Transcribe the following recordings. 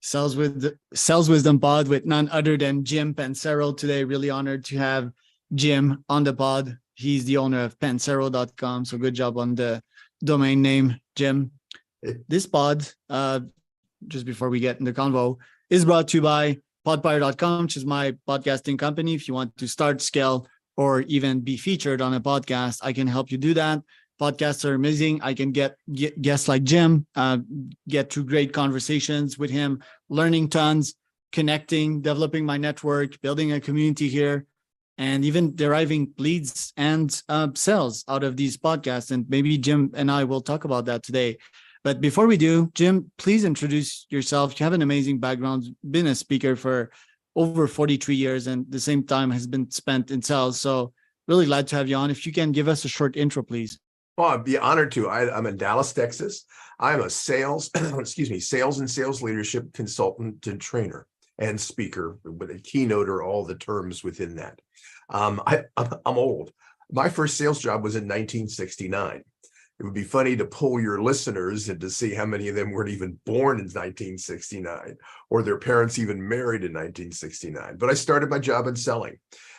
Sales Wisdom Pod with none other than Jim Pancero today. Really honored to have Jim on the pod. He's the owner of pancero.com. So good job on the domain name, Jim. This pod, just before we get in the convo, is brought to you by podpire.com, which is my podcasting company. If you want to start, scale, or even be featured on a podcast, I can help you do that. Podcasts are amazing. I can get guests like Jim, get to great conversations with him, learning tons, connecting, developing my network, building a community here, and even deriving leads and sales out of these podcasts. And maybe Jim and I will talk about that today. But before we do, Jim, please introduce yourself. You have an amazing background, been a speaker for over 43 years, and the same time has been spent in sales. So really glad to have you on. If you can give us a short intro, please. Well, I'd be honored to. I'm in Dallas, Texas. I'm a sales and sales leadership consultant and trainer and speaker, with a keynoter, all the terms within that. I'm old. My first sales job was in 1969. It would be funny to poll your listeners and to see how many of them weren't even born in 1969 or their parents even married in 1969. But I started my job in selling.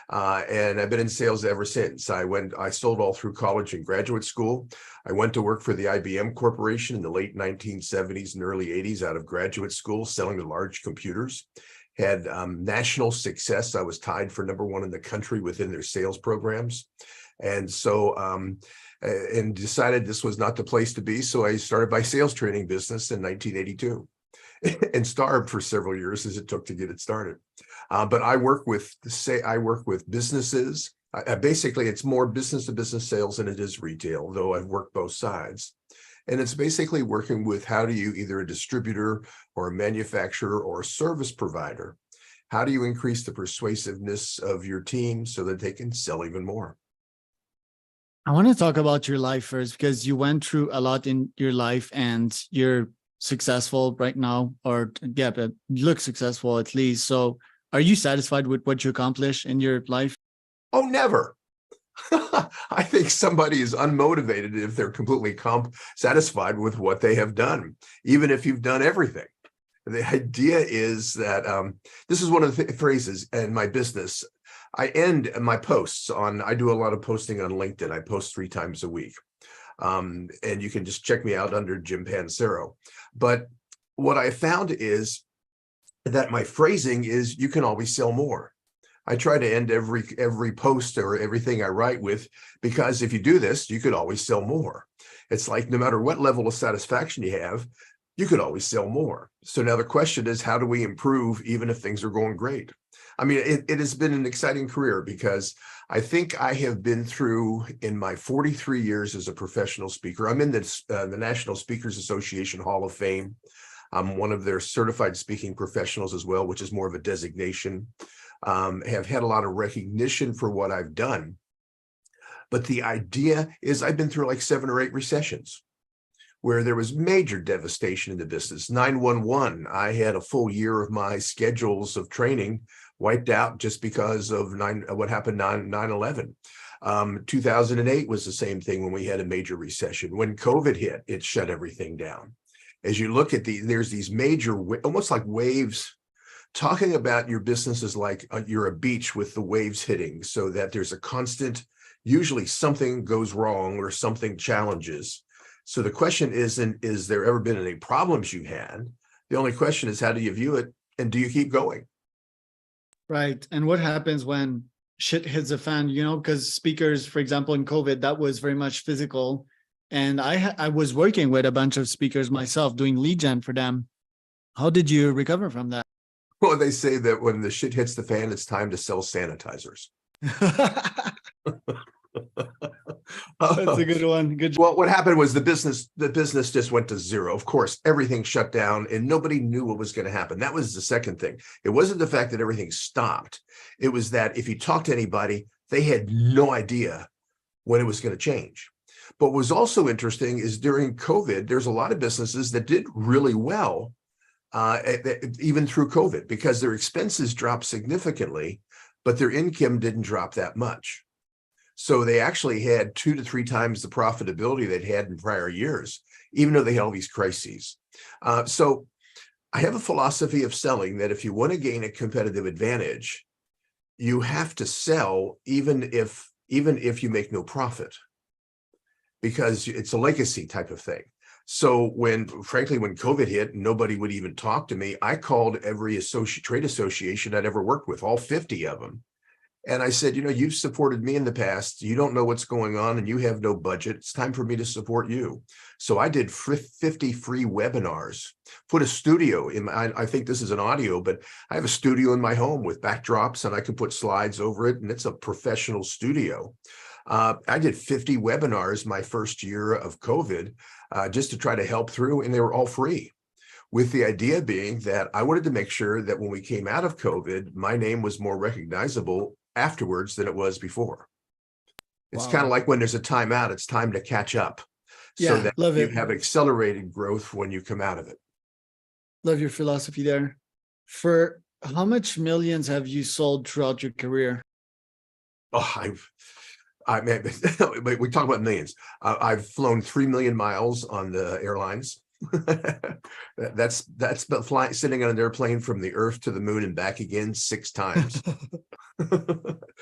And I've been in sales ever since. I sold all through college and graduate school. I went to work for the IBM Corporation in the late 1970s and early 80s out of graduate school, selling to large computers. Had national success. I was tied for #1 in the country within their sales programs. And so, and decided this was not the place to be. So I started my sales training business in 1982 and starved for several years as it took to get it started. But I work with businesses. Basically, it's more business to business sales than it is retail, though I've worked both sides. And it's basically working with how do you, either a distributor or a manufacturer or a service provider, how do you increase the persuasiveness of your team so that they can sell even more? I want to talk about your life first, because you went through a lot in your life and you're successful right now, or yeah, but you look successful at least. So are you satisfied with what you accomplished in your life? Oh, never. I think somebody is unmotivated if they're completely satisfied with what they have done, even if you've done everything. The idea is that this is one of the phrases in my business. I end my posts I do a lot of posting on LinkedIn. I post 3 times a week. And you can just check me out under Jim Pancero. But what I found is that my phrasing is, you can always sell more. I try to end every post or everything I write with, because if you do this, you could always sell more. It's like, no matter what level of satisfaction you have, you could always sell more. So now the question is, how do we improve even if things are going great? I mean, it has been an exciting career, because I think I have been through, in my 43 years as a professional speaker, I'm in the National Speakers Association Hall of Fame. I'm one of their certified speaking professionals as well, which is more of a designation. Have had a lot of recognition for what I've done. But the idea is, I've been through like 7 or 8 recessions where there was major devastation in the business. 9/11, I had a full year of my schedules of training wiped out just because of what happened 9/11. 2008 was the same thing, when we had a major recession. When COVID hit, it shut everything down. As you look at there's these major, almost like waves. Talking about your business is like you're a beach with the waves hitting, so that there's a constant, usually something goes wrong or something challenges. So the question isn't, is there ever been any problems you had? The only question is, how do you view it, and do you keep going? Right. And what happens when shit hits the fan, because speakers, for example, in COVID, that was very much physical. And I was working with a bunch of speakers myself, doing lead gen for them. How did you recover from that? Well, they say that when the shit hits the fan, it's time to sell sanitizers. That's a good one. Good job. Well, what happened was the business just went to zero. Of course, everything shut down and nobody knew what was going to happen. That was the second thing. It wasn't the fact that everything stopped. It was that if you talk to anybody, they had no idea when it was going to change. But what was also interesting is, during COVID, there's a lot of businesses that did really well, even through COVID, because their expenses dropped significantly, but their income didn't drop that much. So they actually had 2 to 3 times the profitability they'd had in prior years, even though they had all these crises. So I have a philosophy of selling that if you want to gain a competitive advantage, you have to sell even if you make no profit, because it's a legacy type of thing. So frankly, when COVID hit, nobody would even talk to me. I called every trade association I'd ever worked with, all 50 of them. And I said, you've supported me in the past. You don't know what's going on and you have no budget. It's time for me to support you. So I did 50 free webinars, put a studio in I think this is an audio, but I have a studio in my home with backdrops and I can put slides over it. And it's a professional studio. I did 50 webinars my first year of COVID just to try to help through, and they were all free, with the idea being that I wanted to make sure that when we came out of COVID, my name was more recognizable afterwards than it was before. It's kind of like when there's a timeout, it's time to catch up, so that love you it. have accelerated growth when you come out of it. Love your philosophy there. For how much millions have you sold throughout your career? Oh, I mean, we talk about millions. I've flown 3 million miles on the airlines. That's sitting on an airplane from the Earth to the moon and back again 6 times.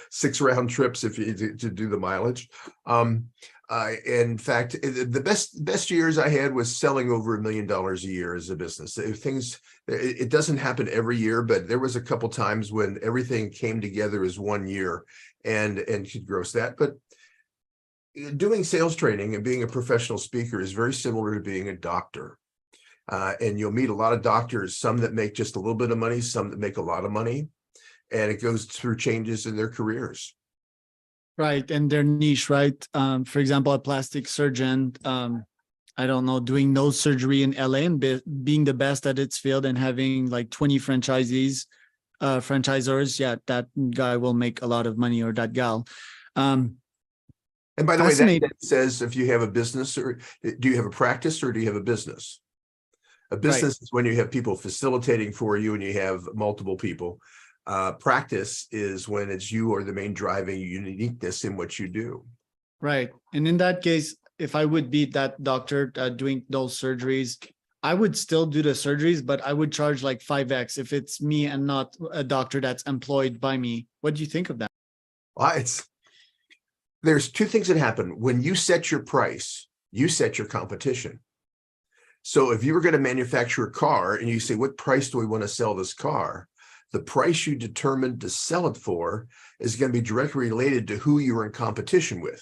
6 round trips if you to do the mileage. In fact, the best years I had was selling over $1 million a year as a business. It doesn't happen every year, but there was a couple times when everything came together as one year and could gross that. But doing sales training and being a professional speaker is very similar to being a doctor. And you'll meet a lot of doctors, some that make just a little bit of money, some that make a lot of money, and it goes through changes in their careers. Right, and their niche, right? For example, a plastic surgeon, I don't know, doing nose surgery in LA and being the best at its field and having like 20 franchisors, that guy will make a lot of money, or that gal. And by the way, that says if you have a business, or do you have a practice, or do you have a business? A business is when you have people facilitating for you and you have multiple people. Practice is when it's you or the main driving uniqueness in what you do. Right. And in that case, if I would be that doctor doing those surgeries, I would still do the surgeries, but I would charge like 5x if it's me and not a doctor that's employed by me. What do you think of that? Well, there's 2 things that happen. When you set your price, you set your competition. So if you were going to manufacture a car and you say, what price do we want to sell this car? The price you determined to sell it for is going to be directly related to who you're in competition with.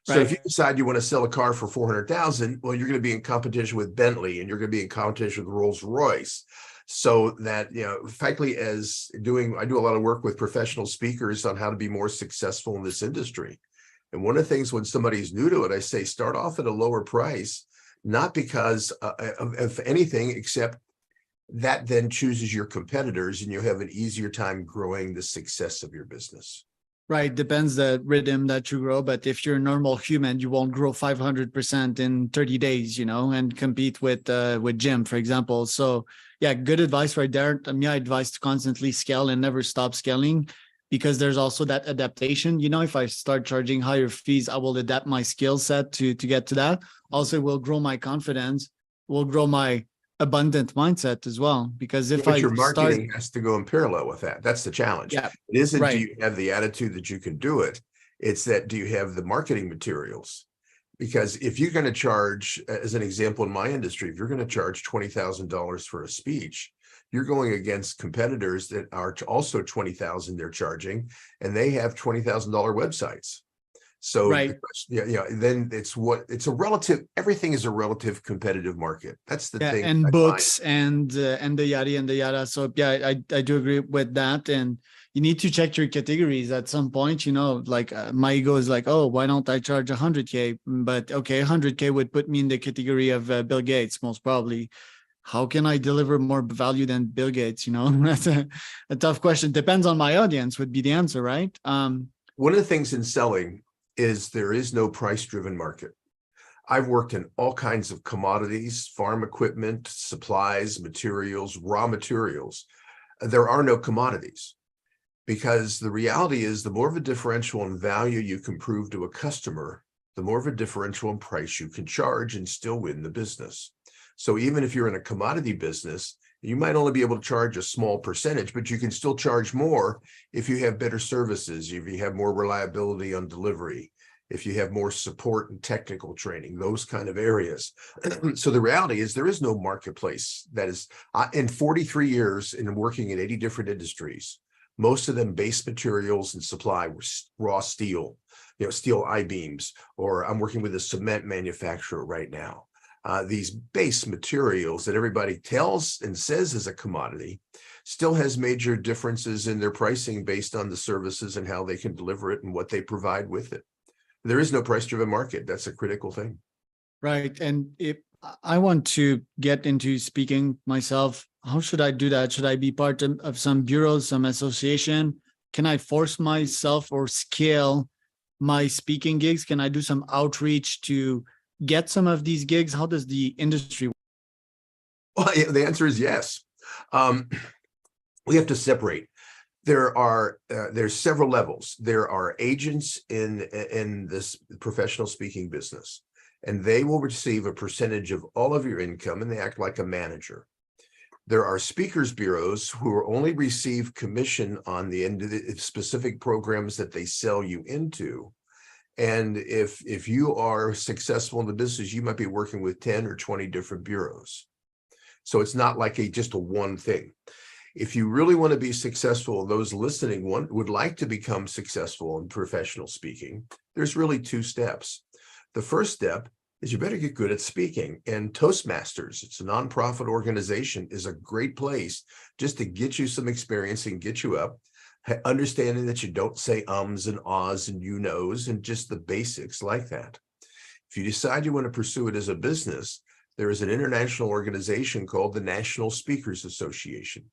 So if you decide you want to sell a car for 400,000, well, you're going to be in competition with Bentley and you're going to be in competition with Rolls Royce. So that, frankly, I do a lot of work with professional speakers on how to be more successful in this industry. And one of the things when somebody's new to it, I say, start off at a lower price, not because of anything, except that then chooses your competitors and you have an easier time growing the success of your business. Right. Depends the rhythm that you grow. But if you're a normal human, you won't grow 500% in 30 days, and compete with Jim, for example. So yeah, good advice right there. My advice to constantly scale and never stop scaling, because there's also that adaptation. If I start charging higher fees, I will adapt my skill set to get to that. Also, it will grow my confidence, will grow my abundant mindset as well, because if your marketing has to go in parallel with that. That's the challenge. Yeah, it isn't do you have the attitude that you can do it, it's that do you have the marketing materials? Because if you're going to charge, as an example in my industry, if you're going to charge $20,000 for a speech, you're going against competitors that are also $20,000 they're charging, and they have $20,000 websites. So then everything is a relative competitive market. That's the thing. And books and the yada. So yeah, I do agree with that. And you need to check your categories at some point, like my ego is like, oh, why don't I charge 100K? But okay, 100K would put me in the category of Bill Gates, most probably. How can I deliver more value than Bill Gates? That's a tough question. Depends on my audience would be the answer, right? One of the things in selling is there is no price-driven market. I've worked in all kinds of commodities, farm equipment, supplies, materials, raw materials. There are no commodities, because the reality is the more of a differential in value you can prove to a customer, the more of a differential in price you can charge and still win the business. So even if you're in a commodity business, You might only be able to charge a small percentage, but you can still charge more if you have better services, if you have more reliability on delivery, if you have more support and technical training, those kind of areas. So the reality is there is no marketplace that is, in 43 years in working in 80 different industries, most of them base materials and supply were raw steel, steel I-beams, or I'm working with a cement manufacturer right now. These base materials that everybody tells and says is a commodity still has major differences in their pricing based on the services and how they can deliver it and what they provide with it. There is no price-driven market. That's a critical thing. Right. And if I want to get into speaking myself, how should I do that? Should I be part of some bureau, some association? Can I force myself or scale my speaking gigs? Can I do some outreach to get some of these gigs? How does the industry work? Well, yeah, the answer is yes. We have to separate. There's several levels. There are agents in this professional speaking business, and they will receive a percentage of all of your income, and they act like a manager. There are speakers bureaus who only receive commission on the end of the specific programs that they sell you into. And if you are successful in the business, you might be working with 10 or 20 different bureaus. So it's not like just a one thing. If you really want to be successful, those listening would like to become successful in professional speaking, there's really two steps. The first step is you better get good at speaking. And Toastmasters, it's a nonprofit organization, is a great place just to get you some experience and get you up, understanding that you don't say ums and ahs and you knows and just the basics like that. If you decide you want to pursue it as a business, there is an international organization called the National Speakers Association.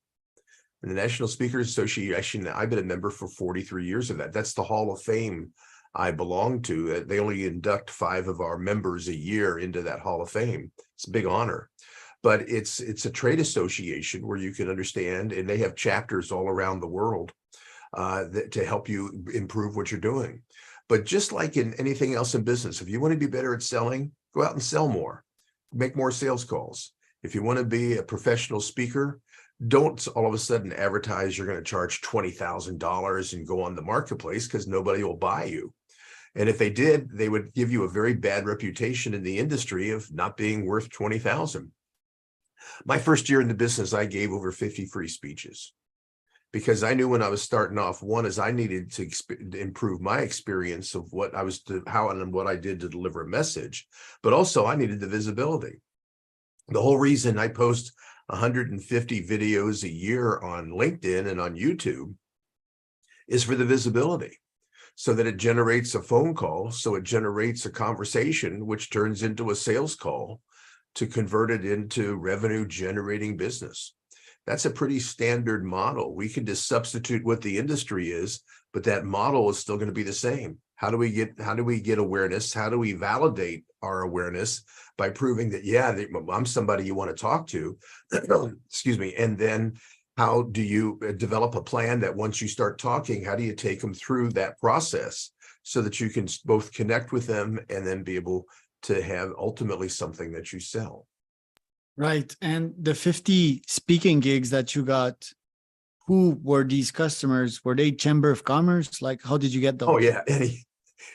And the National Speakers Association, I've been a member for 43 years of that. That's the Hall of Fame I belong to. They only induct 5 of our members a year into that Hall of Fame. It's a big honor. But it's a trade association where you can understand, and they have chapters all around the world to help you improve what you're doing. But just like in anything else in business, if you want to be better at selling, go out and sell more, make more sales calls. If you want to be a professional speaker, don't all of a sudden advertise you're going to charge $20,000 and go on the marketplace, because nobody will buy you. And if they did, they would give you a very bad reputation in the industry of not being worth $20,000. My first year in the business, I gave over 50 free speeches, because I knew when I was starting off, one is I needed to improve my experience of what I was how and what I did to deliver a message, but also I needed the visibility. The whole reason I post 150 videos a year on LinkedIn and on YouTube is for the visibility, so that it generates a phone call, so it generates a conversation, which turns into a sales call to convert it into revenue generating business. That's a pretty standard model. We can just substitute what the industry is, but that model is still going to be the same. How do we get awareness? How do we validate our awareness? By proving that, yeah, I'm somebody you want to talk to, excuse me. And then how do you develop a plan that once you start talking, how do you take them through that process so that you can both connect with them and then be able to have ultimately something that you sell? Right. And the 50 speaking gigs that you got, who were these customers? Were they Chamber of Commerce? Like, how did you get those? Oh, yeah.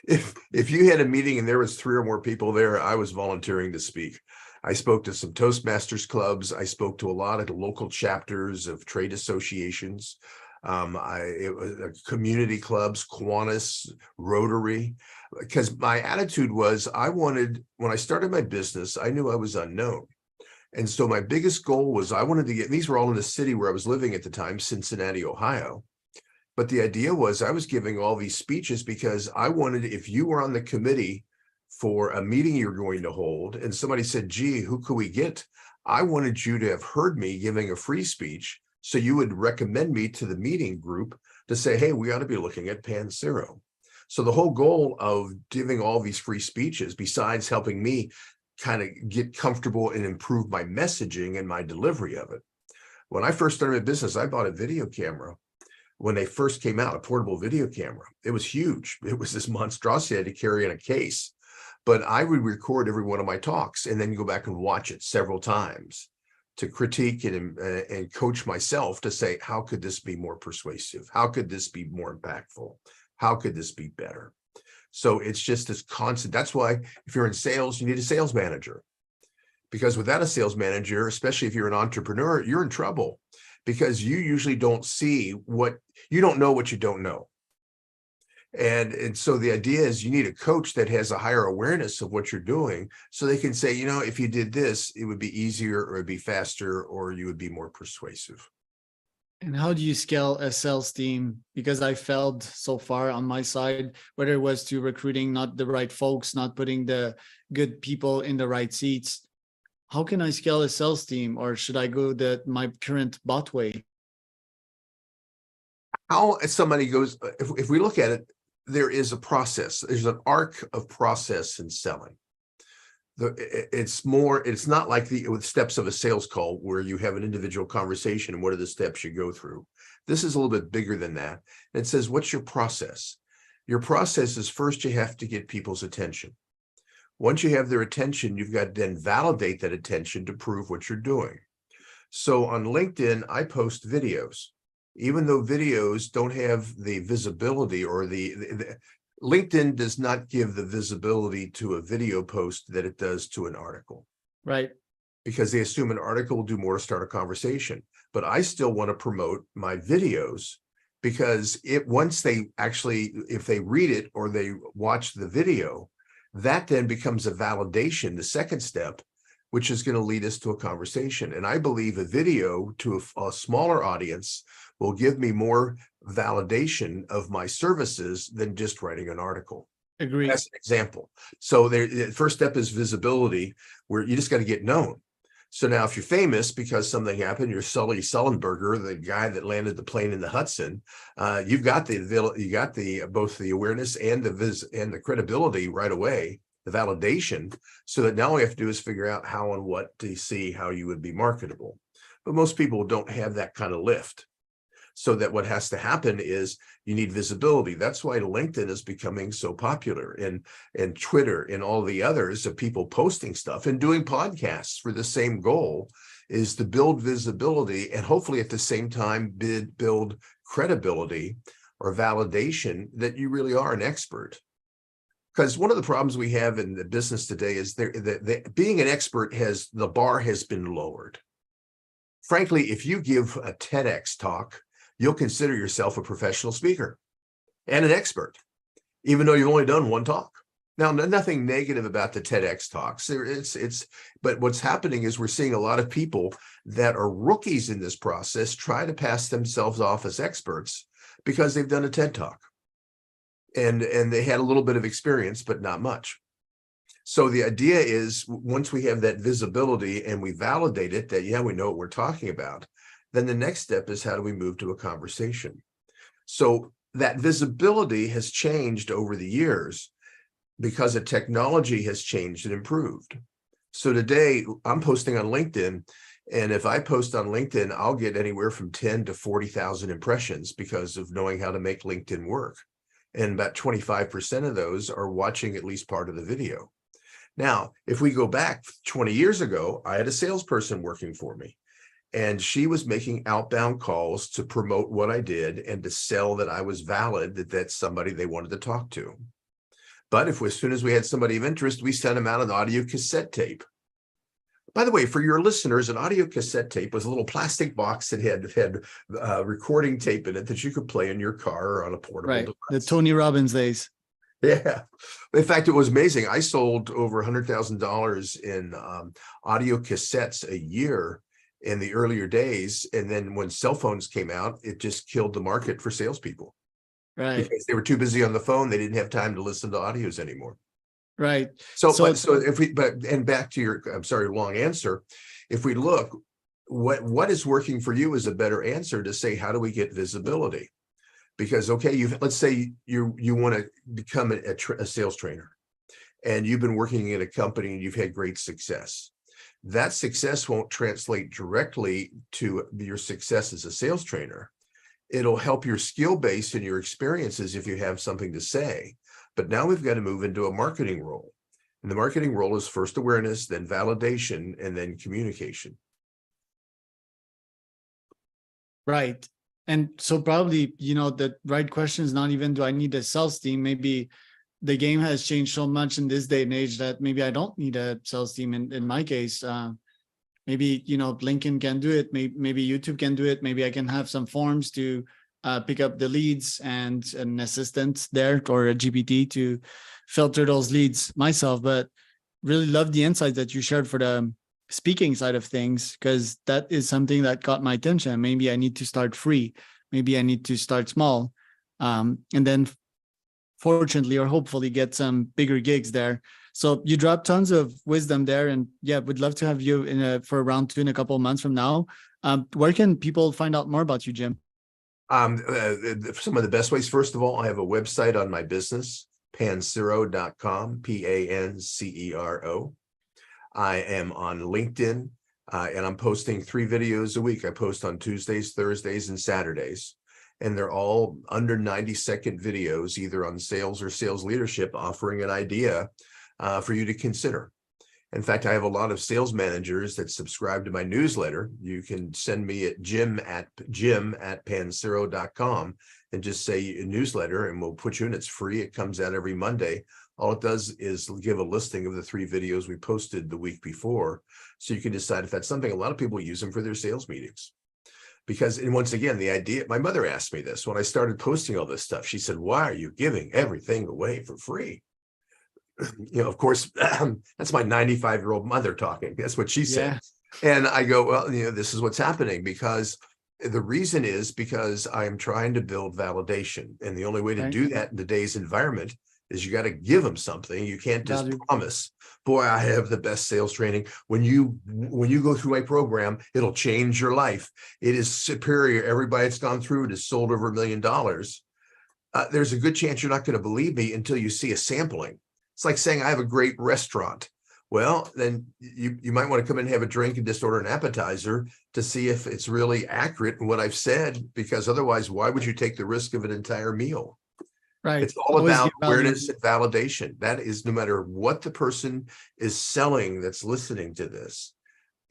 If you had a meeting and there was 3 or more people there, I was volunteering to speak. I spoke to some Toastmasters clubs. I spoke to a lot of the local chapters of trade associations. It was community clubs, Kiwanis, Rotary, because my attitude was when I started my business, I knew I was unknown. And so my biggest goal was I wanted to get, these were all in the city where I was living at the time, Cincinnati, Ohio. But the idea was I was giving all these speeches because I wanted, if you were on the committee for a meeting you're going to hold and somebody said, gee, who could we get? I wanted you to have heard me giving a free speech, so you would recommend me to the meeting group to say, hey, we ought to be looking at Pancero. So the whole goal of giving all these free speeches, besides helping me kind of get comfortable and improve my messaging and my delivery of it. When I first started my business, I bought a video camera. When they first came out, a portable video camera. It was huge. It was this monstrosity I had to carry in a case. But I would record every one of my talks and then go back and watch it several times to critique and coach myself to say, how could this be more persuasive? How could this be more impactful? How could this be better? So it's just this constant. That's why if you're in sales, you need a sales manager. Because without a sales manager, especially if you're an entrepreneur, you're in trouble because you usually don't see what you don't know what you don't know. And so the idea is you need a coach that has a higher awareness of what you're doing so they can say, if you did this, it would be easier or it'd be faster or you would be more persuasive. And how do you scale a sales team? Because I failed so far on my side, whether it was to recruiting not the right folks, not putting the good people in the right seats. How can I scale a sales team, or should I go my current bot way? How somebody goes, if we look at it, there is a process. There's an arc of process in selling. It's not like the steps of a sales call where you have an individual conversation and what are the steps you go through. This is a little bit bigger than that. It says, what's your process? Your process is first you have to get people's attention. Once you have their attention, you've got to then validate that attention to prove what you're doing. So on LinkedIn, I post videos. Even though videos don't have the visibility or the LinkedIn does not give the visibility to a video post that it does to an article. Right. Because they assume an article will do more to start a conversation. But I still want to promote my videos because if they read it or they watch the video, that then becomes a validation, the second step, which is going to lead us to a conversation. And I believe a video to a smaller audience will give me more validation of my services than just writing an article. Agree. That's an example. So the first step is visibility, where you just got to get known. So now if you're famous because something happened, you're Sully Sullenberger, the guy that landed the plane in the Hudson, you've got both the awareness and the credibility right away, the validation, so that now all we have to do is figure out how and what to see how you would be marketable. But most people don't have that kind of lift. So that what has to happen is you need visibility. That's why LinkedIn is becoming so popular, and Twitter and all the others of people posting stuff and doing podcasts for the same goal, is to build visibility and hopefully at the same time build credibility or validation that you really are an expert. Because one of the problems we have in the business today is being an expert the bar has been lowered. Frankly, if you give a TEDx talk, you'll consider yourself a professional speaker and an expert, even though you've only done one talk. Now, nothing negative about the TEDx talks. But what's happening is we're seeing a lot of people that are rookies in this process try to pass themselves off as experts because they've done a TED talk and they had a little bit of experience, but not much. So the idea is once we have that visibility and we validate it that, yeah, we know what we're talking about, then the next step is how do we move to a conversation? So that visibility has changed over the years because the technology has changed and improved. So today I'm posting on LinkedIn, and if I post on LinkedIn, I'll get anywhere from 10 to 40,000 impressions because of knowing how to make LinkedIn work. And about 25% of those are watching at least part of the video. Now, if we go back 20 years ago, I had a salesperson working for me. And she was making outbound calls to promote what I did and to sell that I was valid, that that's somebody they wanted to talk to. But as soon as we had somebody of interest, we sent them out an audio cassette tape. By the way, for your listeners, an audio cassette tape was a little plastic box that had recording tape in it that you could play in your car or on a portable device. The Tony Robbins days. Yeah. In fact, it was amazing. I sold over $100,000 in audio cassettes a year in the earlier days. And then when cell phones came out, it just killed the market for salespeople. Right. Because they were too busy on the phone. They didn't have time to listen to audios anymore. Right. So back to your, I'm sorry, long answer. If we look, what is working for you is a better answer to say, how do we get visibility? Because, okay, let's say you want to become a sales trainer and you've been working in a company and you've had great success. That success won't translate directly to your success as a sales trainer. It'll help your skill base and your experiences if you have something to say. But now we've got to move into a marketing role. And the marketing role is first awareness, then validation, and then communication. Right. And so probably, the right question is not even, do I need a sales team? Maybe the game has changed so much in this day and age that maybe I don't need a sales team in my case. Maybe, LinkedIn can do it. Maybe YouTube can do it. Maybe I can have some forms to pick up the leads and an assistant there or a GPT to filter those leads myself. But really love the insights that you shared for the speaking side of things, because that is something that caught my attention. Maybe I need to start free. Maybe I need to start small. And then fortunately or hopefully get some bigger gigs there. So you dropped tons of wisdom there, and yeah, would love to have you for a round two in a couple of months from now. Where can people find out more about you, Jim? Some of the best ways, first of all, I have a website on my business, pancero.com, Pancero. I am on LinkedIn, and I'm posting 3 videos a week. I post on Tuesdays, Thursdays, and Saturdays. And they're all under 90-second videos, either on sales or sales leadership, offering an idea for you to consider. In fact, I have a lot of sales managers that subscribe to my newsletter. You can send me at jim@pancero.com and just say newsletter, and we'll put you in. It's free. It comes out every Monday. All it does is give a listing of the 3 videos we posted the week before, so you can decide if that's something. A lot of people use them for their sales meetings. Because, and once again, the idea, my mother asked me this when I started posting all this stuff. She said, why are you giving everything away for free? Of course, that's my 95-year-old mother talking. That's what she said. Yeah. And I go, well, this is what's happening, because the reason is because I am trying to build validation. And the only way to do that in today's environment is you got to give them something. You can't just promise, boy, I have the best sales training. When you go through my program, it'll change your life. It is superior. Everybody that's gone through it has sold over $1 million. There's a good chance you're not going to believe me until you see a sampling. It's like saying I have a great restaurant. Well, then you might want to come in and have a drink and just order an appetizer to see if it's really accurate in what I've said, because otherwise, why would you take the risk of an entire meal? Right. It's all about awareness and validation. That is, no matter what the person is selling that's listening to this,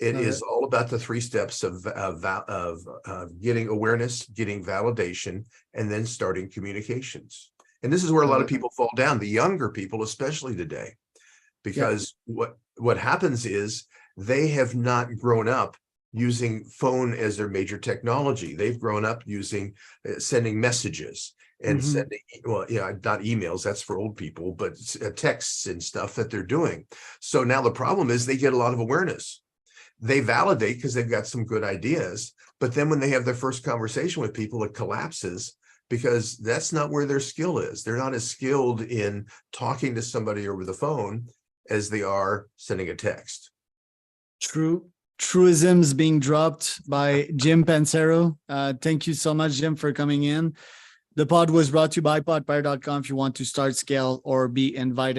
it is all about the 3 steps of getting awareness, getting validation, and then starting communications. And this is where a lot of people fall down, the younger people, especially today, because what happens is they have not grown up using phone as their major technology. They've grown up using sending messages and sending, not emails, that's for old people, but texts and stuff that they're doing. So now the problem is they get a lot of awareness. They validate because they've got some good ideas, but then when they have their first conversation with people, it collapses, because that's not where their skill is. They're not as skilled in talking to somebody over the phone as they are sending a text. Truisms being dropped by Jim Pancero. Thank you so much, Jim, for coming in. The pod was brought to you by podpire.com. If you want to start, scale, or be invited